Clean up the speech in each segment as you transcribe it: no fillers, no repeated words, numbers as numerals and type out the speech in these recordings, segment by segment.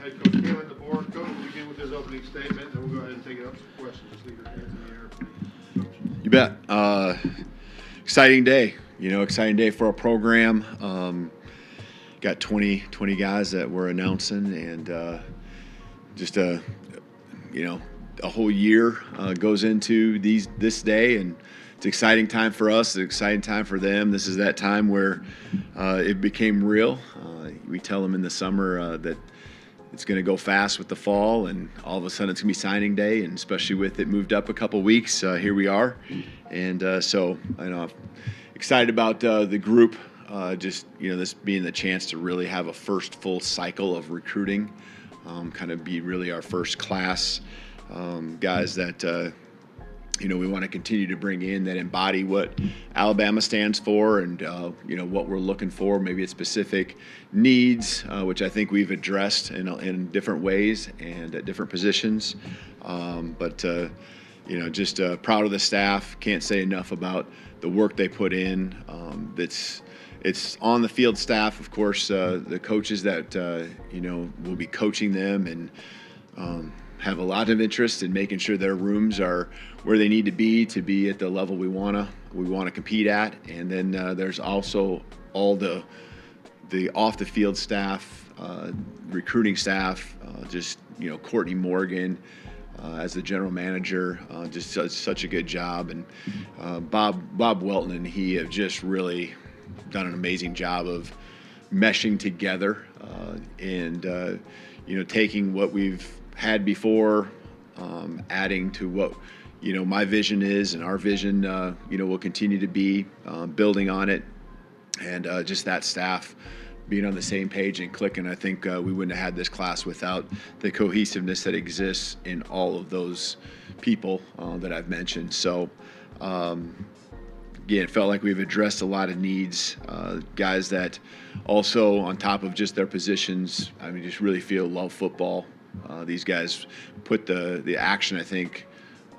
head coach Deboer. Coach will begin with his opening statement, and we'll go ahead and take it up some questions. Just leave your hands in the air, please. Coach. You bet. Exciting day. Exciting day for our program. Got 20 guys that we're announcing, and just a whole year goes into this day, and it's an exciting time for us. It's an exciting time for them. This is that time where it became real. We tell them in the summer that it's going to go fast with the fall, and all of a sudden it's going to be signing day, and especially with it moved up a couple weeks, here we are. And so I'm excited about the group. This being the chance to really have a first full cycle of recruiting, kind of be really our first class, guys that we want to continue to bring in that embody what Alabama stands for, and what we're looking for. Maybe it's specific needs, which I think we've addressed in different ways and at different positions. Just proud of the staff. Can't say enough about the work they put in. It's on the field staff, of course, the coaches that will be coaching them and have a lot of interest in making sure their rooms are where they need to be at the level we want to compete at. And then there's also all the off the field staff, recruiting staff, Courtney Morgan as the general manager, just does such a good job. And Bob Welton and he have just really done an amazing job of meshing together and taking what we've had before, adding to what my vision is, and our vision will continue to be, building on it, and just that staff being on the same page and clicking. I think we wouldn't have had this class without the cohesiveness that exists in all of those people that I've mentioned. So again, it felt like we've addressed a lot of needs, guys that also, on top of just their positions, just really love football. These guys put the action, I think,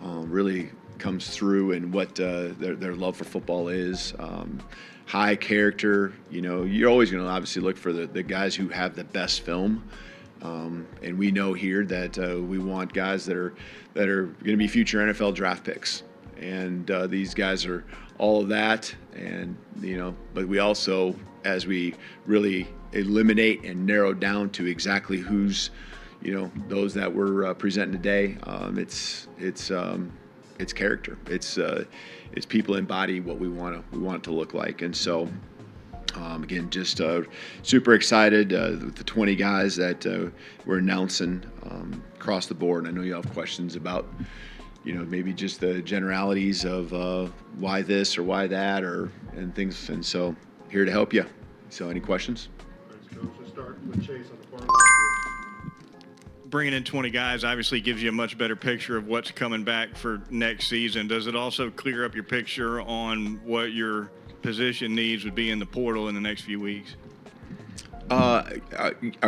really comes through in what their love for football is. High character. You're always going to obviously look for the guys who have the best film. And we know here that we want guys that are going to be future NFL draft picks. And these guys are all of that. And, but we also, as we really eliminate and narrow down to exactly who's, those that we're presenting today, it's character. It's people embody what we want it to look like. And so, again, just super excited with the 20 guys that we're announcing across the board. I know you have questions about, maybe just the generalities of why this or why that and things. And so, here to help you. So, any questions? Thanks, Coach. Let's start with Chase on the far left. Bringing in 20 guys obviously gives you a much better picture of what's coming back for next season. Does it also clear up your picture on what your position needs would be in the portal in the next few weeks? Are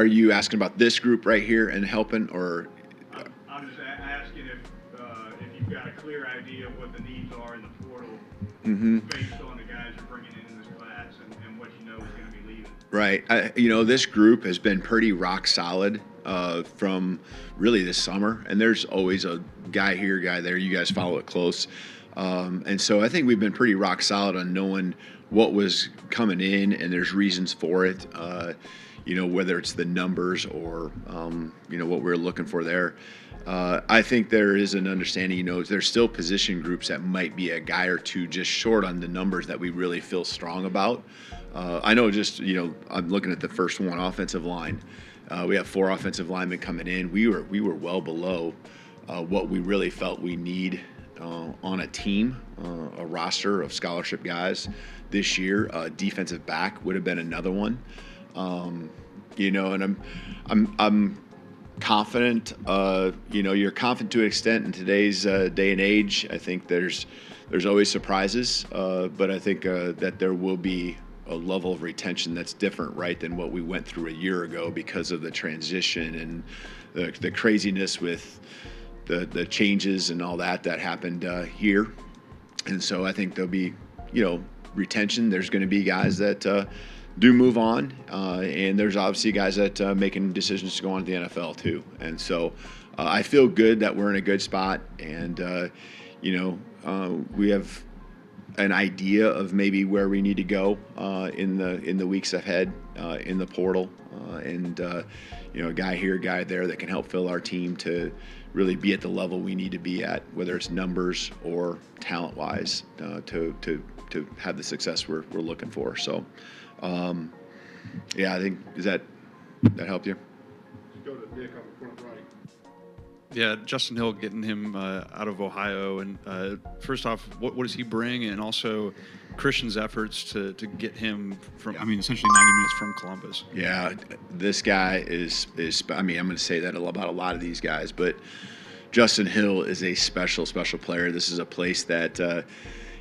you asking about this group right here and helping, or? I'm just asking if you've got a clear idea of what the needs are in the portal based on the guys you're bringing in this class and what you know is going to be leaving. Right. This group has been pretty rock solid from really this summer, and there's always a guy here, guy there. You guys follow it close. And so I think we've been pretty rock solid on knowing what was coming in, and there's reasons for it, whether it's the numbers or, what we're looking for there. I think there is an understanding, there's still position groups that might be a guy or two just short on the numbers that we really feel strong about. I know I'm looking at the first one, offensive line. We have 4 offensive linemen coming in. We were well below what we really felt we need on a team, a roster of scholarship guys this year. Defensive back would have been another one. And I'm confident. You're confident to an extent in today's day and age. I think there's always surprises, but I think that there will be a level of retention that's different, right, than what we went through a year ago because of the transition and the craziness with the changes and all that happened here. And so I think there'll be, retention. There's going to be guys that do move on, and there's obviously guys that making decisions to go on to the NFL too. And so I feel good that we're in a good spot, and we have an idea of maybe where we need to go in the weeks ahead in the portal, and a guy here, a guy there that can help fill our team to really be at the level we need to be at, whether it's numbers or talent-wise, to have the success we're looking for. So, I think does that help you? Let's go to Nick on the front right. Yeah, Justin Hill, getting him out of Ohio, and first off, what does he bring, and also Christian's efforts to get him from, essentially 90 minutes from Columbus. Yeah, this guy is. I'm going to say that about a lot of these guys, but Justin Hill is a special player. This is a place that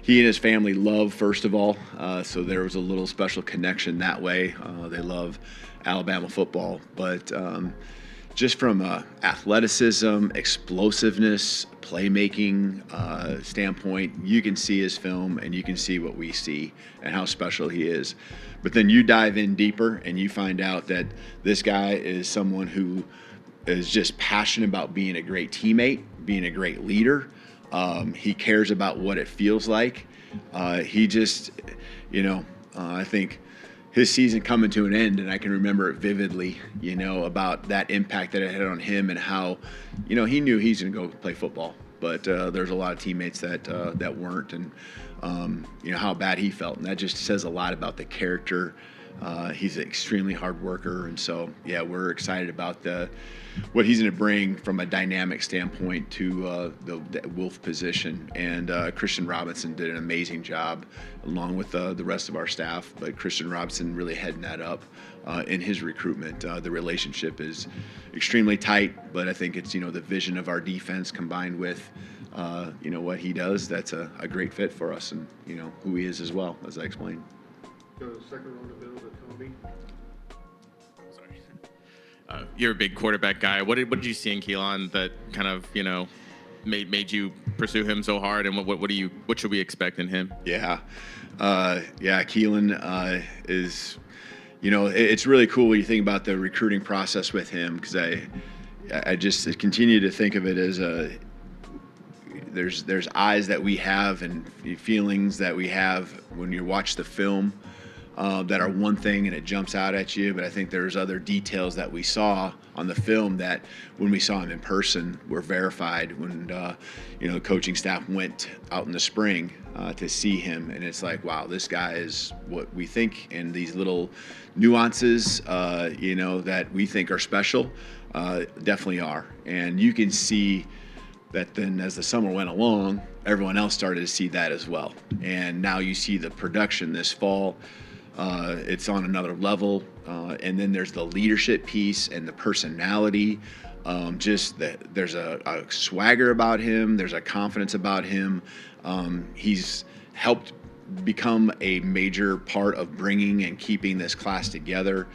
he and his family love, first of all, so there was a little special connection that way. They love Alabama football, but just from athleticism, explosiveness, playmaking standpoint, you can see his film and you can see what we see and how special he is. But then you dive in deeper and you find out that this guy is someone who is just passionate about being a great teammate, being a great leader. He cares about what it feels like. He just, I think his season coming to an end, and I can remember it vividly, about that impact that it had on him and how, he knew he's going to go play football, but there's a lot of teammates that weren't, and how bad he felt, and that just says a lot about the character. He's an extremely hard worker, and so we're excited about what he's going to bring from a dynamic standpoint to the Wolf position. And Christian Robinson did an amazing job along with the rest of our staff, but Christian Robinson really heading that up in his recruitment. The relationship is extremely tight, but I think it's the vision of our defense combined with what he does. That's a great fit for us, and who he is as well, as I explained. Go to the second row in the middle to Tommy. You're a big quarterback guy. What did you see in Keelan that kind of made you pursue him so hard? And what should we expect in him? Keelan is, it's really cool when you think about the recruiting process with him, because I just continue to think of it as there's eyes that we have and feelings that we have when you watch the film. That are one thing and it jumps out at you, but I think there's other details that we saw on the film that when we saw him in person were verified when the coaching staff went out in the spring to see him, and it's like, wow, this guy is what we think, and these little nuances that we think are special definitely are. And you can see that then as the summer went along, everyone else started to see that as well, and now you see the production this fall. It's on another level, and then there's the leadership piece and the personality. Just that there's a swagger about him. There's a confidence about him. He's helped become a major part of bringing and keeping this class together,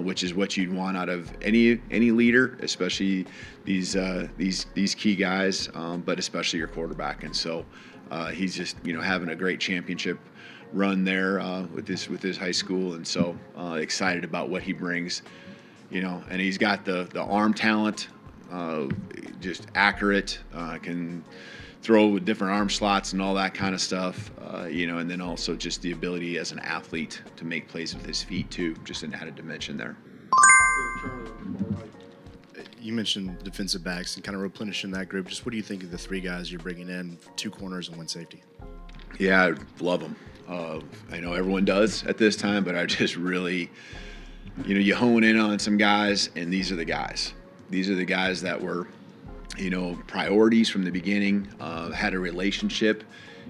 which is what you'd want out of any leader, especially these key guys, but especially your quarterback. And so he's just having a great championship run there with his high school, and so excited about what he brings, and he's got the arm talent, just accurate, can throw with different arm slots and all that kind of stuff, and then also just the ability as an athlete to make plays with his feet too, just an added dimension there. Go to Charlie on the far right. You mentioned defensive backs and kind of replenishing that group. Just what do you think of the three guys you're bringing in, 2 corners and 1 safety? Yeah, I love them. I know everyone does at this time, but I just really, you hone in on some guys, and these are the guys. These are the guys that were, priorities from the beginning, had a relationship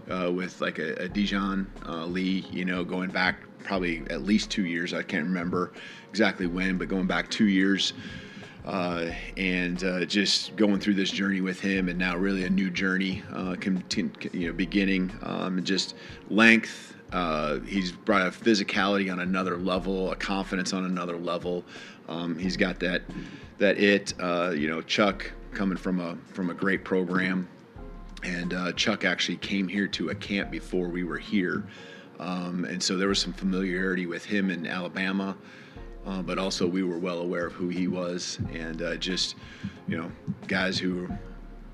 with like a Dijon Lee, going back probably at least 2 years. I can't remember exactly when, but going back 2 years. And just going through this journey with him, and now really a new journey, beginning, just length. He's brought a physicality on another level, a confidence on another level. He's got that Chuck coming from a great program, and Chuck actually came here to a camp before we were here. And so there was some familiarity with him in Alabama, but also we were well aware of who he was, and just, guys who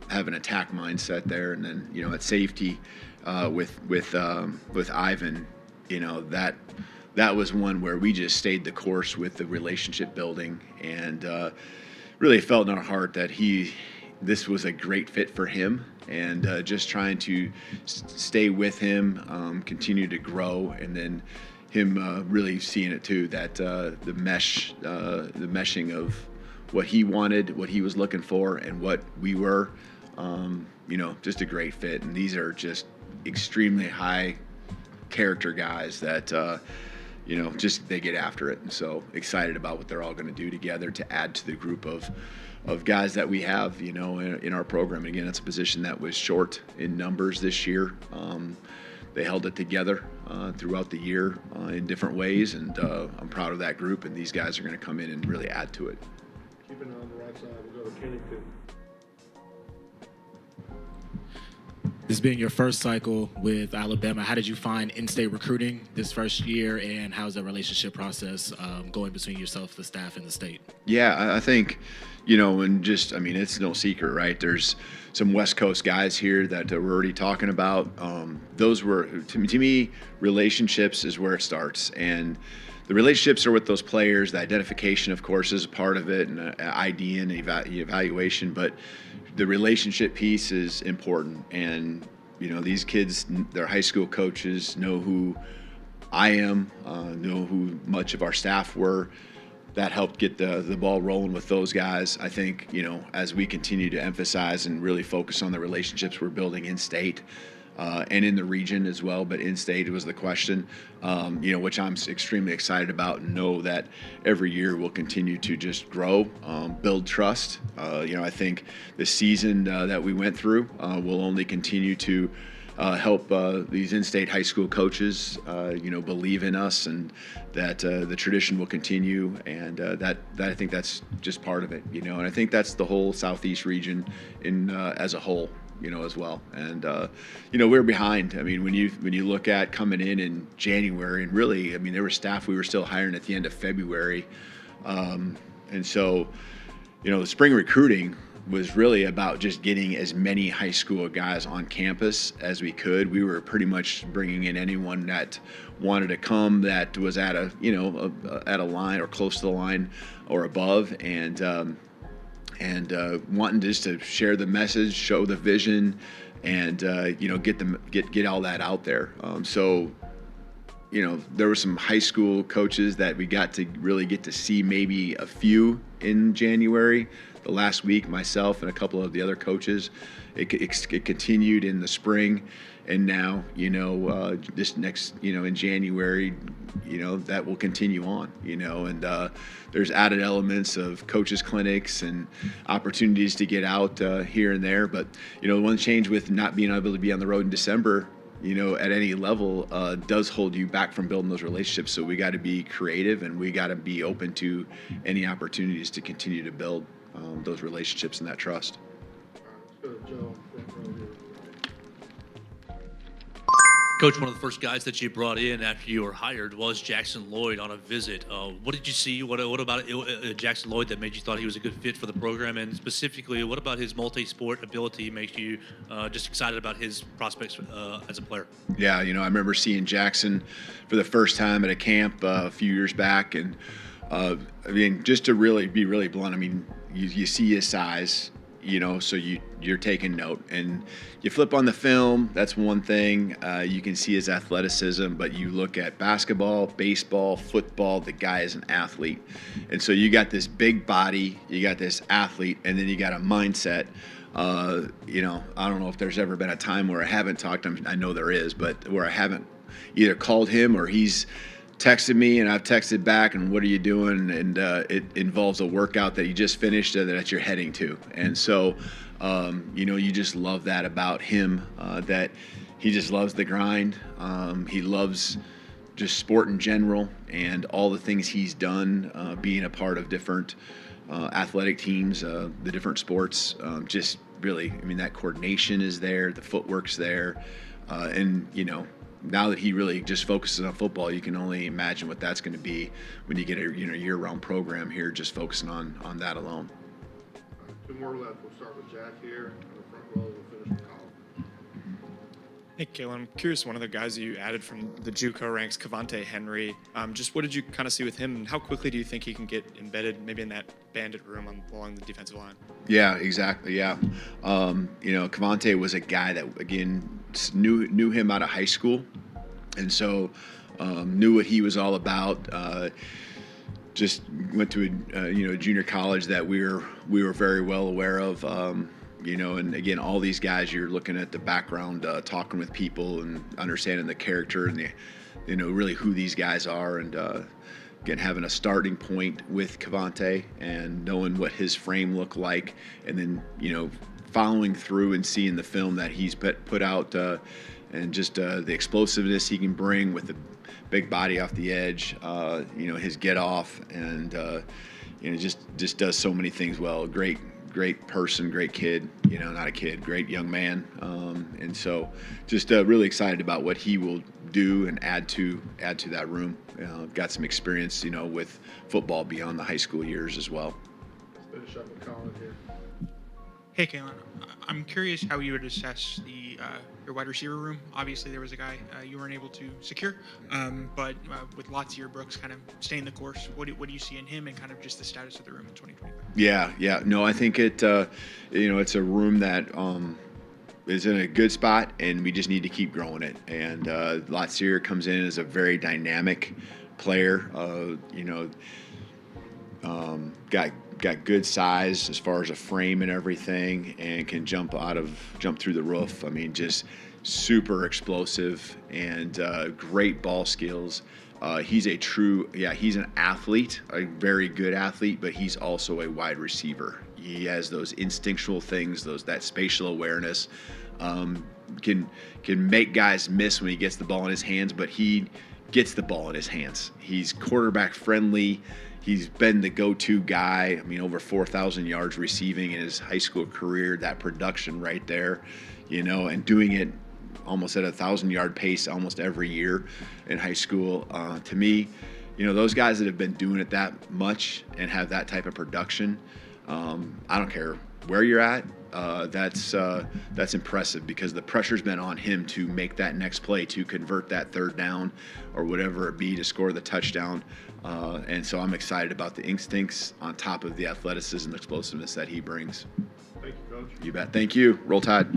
have an attack mindset there. And then, at safety, with Ivan, that was one where we just stayed the course with the relationship building, and really felt in our heart that this was a great fit for him, and just trying to stay with him, continue to grow, and then him really seeing it too, that the meshing of what he wanted, what he was looking for, and what we were, just a great fit. And these are just extremely high character guys that just they get after it. And so excited about what they're all going to do together to add to the group of guys that we have, in our program. And again, it's a position that was short in numbers this year. They held it together throughout the year in different ways, and I'm proud of that group. And these guys are going to come in and really add to it. Keeping it on the right side, we'll go to Kenny Pitt. This being your first cycle with Alabama, how did you find in-state recruiting this first year, and how's the relationship process going between yourself, the staff, and the state? Yeah, I think, it's no secret, right? There's some West Coast guys here that we're already talking about. Those were, to me, relationships is where it starts. And the relationships are with those players. The identification, of course, is a part of it, and ID and evaluation. But the relationship piece is important. And, these kids, their high school coaches know who I am, know who much of our staff were. That helped get the ball rolling with those guys. I think, as we continue to emphasize and really focus on the relationships we're building in state, and in the region as well, but in-state was the question, which I'm extremely excited about, and know that every year we'll continue to just grow, build trust. I think the season that we went through will only continue to help these in-state high school coaches, believe in us, and that the tradition will continue, and that I think that's just part of it, and I think that's the whole Southeast region as a whole. As well. And, we're behind. I mean, when you look at coming in January, and really, there were staff we were still hiring at the end of February. And so, the spring recruiting was really about just getting as many high school guys on campus as we could. We were pretty much bringing in anyone that wanted to come that was at a line or close to the line or above. And wanting just to share the message, show the vision, and get all that out there. So there were some high school coaches that we got to really get to see, maybe a few in January. The last week, myself and a couple of the other coaches. It continued in the spring, and now this next in January, that will continue on. And there's added elements of coaches clinics and opportunities to get out here and there. But one change with not being able to be on the road in December, at any level, does hold you back from building those relationships. So we got to be creative, and we got to be open to any opportunities to continue to build those relationships and that trust. Let's go to Joe, front row here. Coach, one of the first guys that you brought in after you were hired was Jackson Lloyd on a visit. What did you see? What about Jackson Lloyd that made you thought he was a good fit for the program? And specifically, what about his multi-sport ability makes you just excited about his prospects as a player? Yeah, I remember seeing Jackson for the first time at a camp a few years back. And, just to really be really blunt, you see his size, so you're taking note, and you flip on the film. That's one thing. You can see his athleticism, but you look at basketball, baseball, football, the guy is an athlete. And so you got this big body, you got this athlete, and then you got a mindset. I don't know if there's ever been a time where I haven't talked to him. I know there is, but where I haven't either called him or he's texted me and I've texted back, and what are you doing? And it involves a workout that you just finished that you're heading to. And so, you just love that about him, that he just loves the grind. He loves just sport in general and all the things he's done, being a part of different athletic teams, the different sports. Just really, that coordination is there, the footwork's there. And, now that he really just focuses on football, you can only imagine what that's going to be when you get a year-round program here, just focusing on that alone. Two more left. We'll start with Jack here on the front row. We'll finish with Colin. Hey, Kalen, I'm curious, one of the guys that you added from the JUCO ranks, Cavante Henry, just what did you kind of see with him, and how quickly do you think he can get embedded maybe in that bandit room along the defensive line? Yeah, exactly, yeah. Cavante was a guy that, again, knew him out of high school, and so knew what he was all about. Just went to a junior college that we were very well aware of. And again, all these guys, you're looking at the background, talking with people and understanding the character and really who these guys are. And again, having a starting point with Cavante and knowing what his frame looked like, and then, following through and seeing the film that he's put out, and just the explosiveness he can bring with the big body off the edge, his get off, and, just does so many things well. Great person, great kid, not a kid, great young man. And so just really excited about what he will do and add to that room. Got some experience, with football beyond the high school years as well. Let's finish up with Colin here. Hey, Kalen. I'm curious how you would assess your wide receiver room. Obviously, there was a guy you weren't able to secure, but with Latsier Brooks kind of staying the course, what do you see in him and kind of just the status of the room in 2025? Yeah. No, I think it's a room that is in a good spot, and we just need to keep growing it. And Latsier comes in as a very dynamic player. Got good size as far as a frame and everything, and can jump through the roof. I mean, just super explosive and great ball skills. He's an athlete, a very good athlete, but he's also a wide receiver. He has those instinctual things, that spatial awareness. Can make guys miss when he gets the ball in his hands, but he gets the ball in his hands. He's quarterback friendly. He's been the go-to guy. I mean, over 4,000 yards receiving in his high school career. That production right there, and doing it almost at 1,000-yard pace almost every year in high school. To me, those guys that have been doing it that much and have that type of production, I don't care where you're at. That's impressive, because the pressure's been on him to make that next play, to convert that third down or whatever it be, to score the touchdown. And so I'm excited about the instincts on top of the athleticism and explosiveness that he brings. Thank you, Coach. You bet. Thank you. Roll Tide.